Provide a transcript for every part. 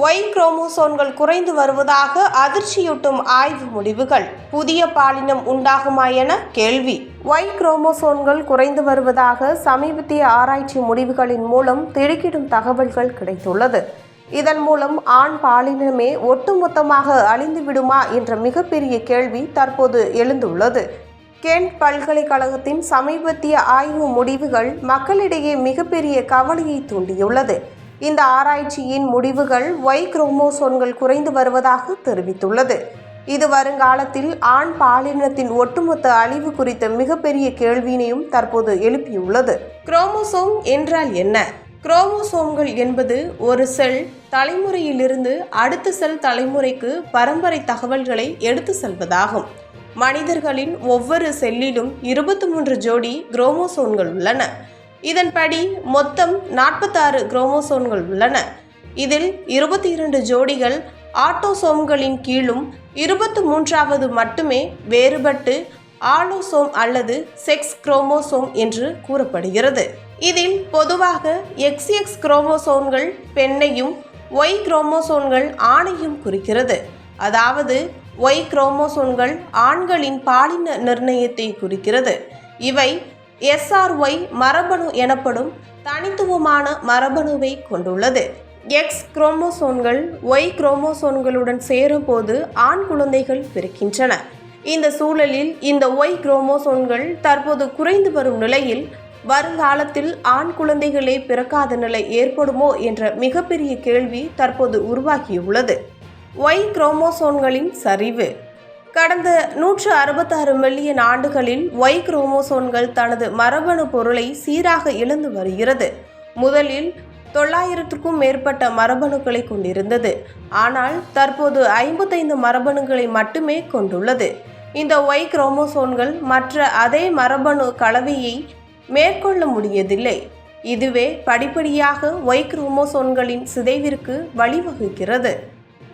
Y குரோமோசோம்கள் குறைந்து வருவதாக அதிர்ச்சியூட்டும் ஆய்வு முடிவுகள். புதிய பாலினம் உண்டாகுமா என கேள்வி. ஒய் குரோமோசோம்கள் குறைந்து வருவதாக சமீபத்திய ஆராய்ச்சி முடிவுகளின் மூலம் திடுக்கிடும் தகவல்கள் கிடைத்துள்ளது. இதன் மூலம் ஆண் பாலினமே ஒட்டுமொத்தமாக அழிந்து விடுமா என்ற மிகப்பெரிய கேள்வி தற்போது எழுந்துள்ளது. கென்ட் பல்கலைக்கழகத்தின் சமீபத்திய ஆய்வு முடிவுகள் மக்களிடையே மிகப்பெரிய கவலையை தூண்டியுள்ளது. இந்த ஆராய்ச்சியின் முடிவுகள் ஒய் குரோமோசோம்கள் குறைந்து வருவதாக தெரிவித்துள்ளது. இது வருங்காலத்தில் ஆண் பாலினத்தின் ஒட்டுமொத்த அழிவு குறித்த மிகப்பெரிய கேள்வியினையும் தற்போது எழுப்பியுள்ளது. குரோமோசோம் என்றால் என்ன? குரோமோசோம்கள் என்பது ஒரு செல் தலைமுறையிலிருந்து அடுத்த செல் தலைமுறைக்கு பரம்பரை தகவல்களை எடுத்து செல்வதாகும். மனிதர்களின் ஒவ்வொரு செல்லிலும் 23 ஜோடி குரோமோசோம்கள் உள்ளன. இதன்படி மொத்தம் 46 குரோமோசோம்கள் உள்ளன. இதில் 22 ஜோடிகள் ஆட்டோசோம்களின் கீழும் 23வது மட்டுமே வேறுபட்டு ஆலோசோம் அல்லது செக்ஸ் குரோமோசோம் என்று கூறப்படுகிறது. இதில் பொதுவாக XX குரோமோசோம்கள் பெண்ணையும் ஒய் குரோமோசோம்கள் ஆணையும் குறிக்கிறது. அதாவது ஒய் குரோமோசோம்கள் ஆண்களின் பாலின நிர்ணயத்தை குறிக்கிறது. இவை SRY மரபணு எனப்படும் தனித்துவமான மரபணுவை கொண்டுள்ளது. X குரோமோசோம்கள் ஒய் குரோமோசோம்களுடன் சேரும்போது ஆண் குழந்தைகள் பிறக்கின்றன. இந்த சூழலில் இந்த ஒய் குரோமோசோம்கள் தற்போது குறைந்து வரும் நிலையில் வருங்காலத்தில் ஆண் குழந்தைகளே பிறக்காத நிலை ஏற்படுமோ என்ற மிகப்பெரிய கேள்வி தற்போது உருவாகியுள்ளது. ஒய் குரோமோசோம்களின் சரிவு. கடந்த 166 மில்லியன் ஆண்டுகளில் ஒய் குரோமோசோம்கள் தனது மரபணு பொருளை சீராக இழந்து வருகிறது. முதலில் 900க்கும் மேற்பட்ட மரபணுக்களை கொண்டிருந்தது. ஆனால் தற்போது 55 மரபணுக்களை மட்டுமே கொண்டுள்ளது. இந்த ஒய் குரோமோசோம்கள் மற்ற அதே மரபணு கலவையை மேற்கொள்ள முடியவில்லை. இதுவே படிப்படியாக ஒய் குரோமோசோம்களின் சிதைவிற்கு வழிவகுக்கிறது.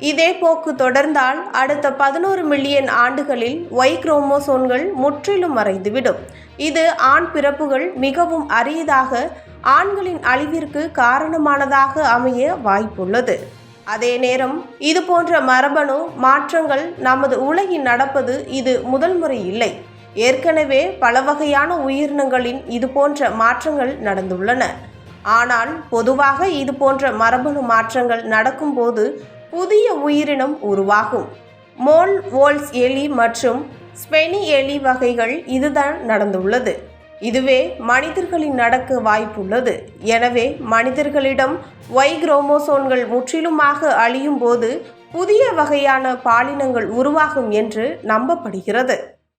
இதே போக்கு தொடர்ந்தால் அடுத்த 11 மில்லியன் ஆண்டுகளில் ஒய் குரோமோசோம்கள் முற்றிலும் மறைந்துவிடும். இது ஆண் பிறப்புகள் மிகவும் அரியதாக ஆண்களின் அழிவிற்கு காரணமானதாக அமைய வாய்ப்புள்ளது. அதே நேரம் இது போன்ற மரபணு மாற்றங்கள் நமது உலகில் நடப்பது இது முதல் முறை இல்லை. ஏற்கனவே பல வகையான உயிரினங்களின் இது போன்ற மாற்றங்கள் நடந்துள்ளன. ஆனால் பொதுவாக இது போன்ற மரபணு மாற்றங்கள் நடக்கும்போது புதிய உயிரினம் உருவாகும். மோல் வோல்ஸ் எலி மற்றும் ஸ்பெனி எலி வகைகள் இதுதான் நடந்துள்ளது. இதுவே மனிதர்களின் நடக்க வாய்ப்புள்ளது. எனவே மனிதர்களிடம் ஒய் குரோமோசோம்கள் முற்றிலுமாக அழியும் போது புதிய வகையான பாலினங்கள் உருவாகும் என்று நம்பப்படுகிறது.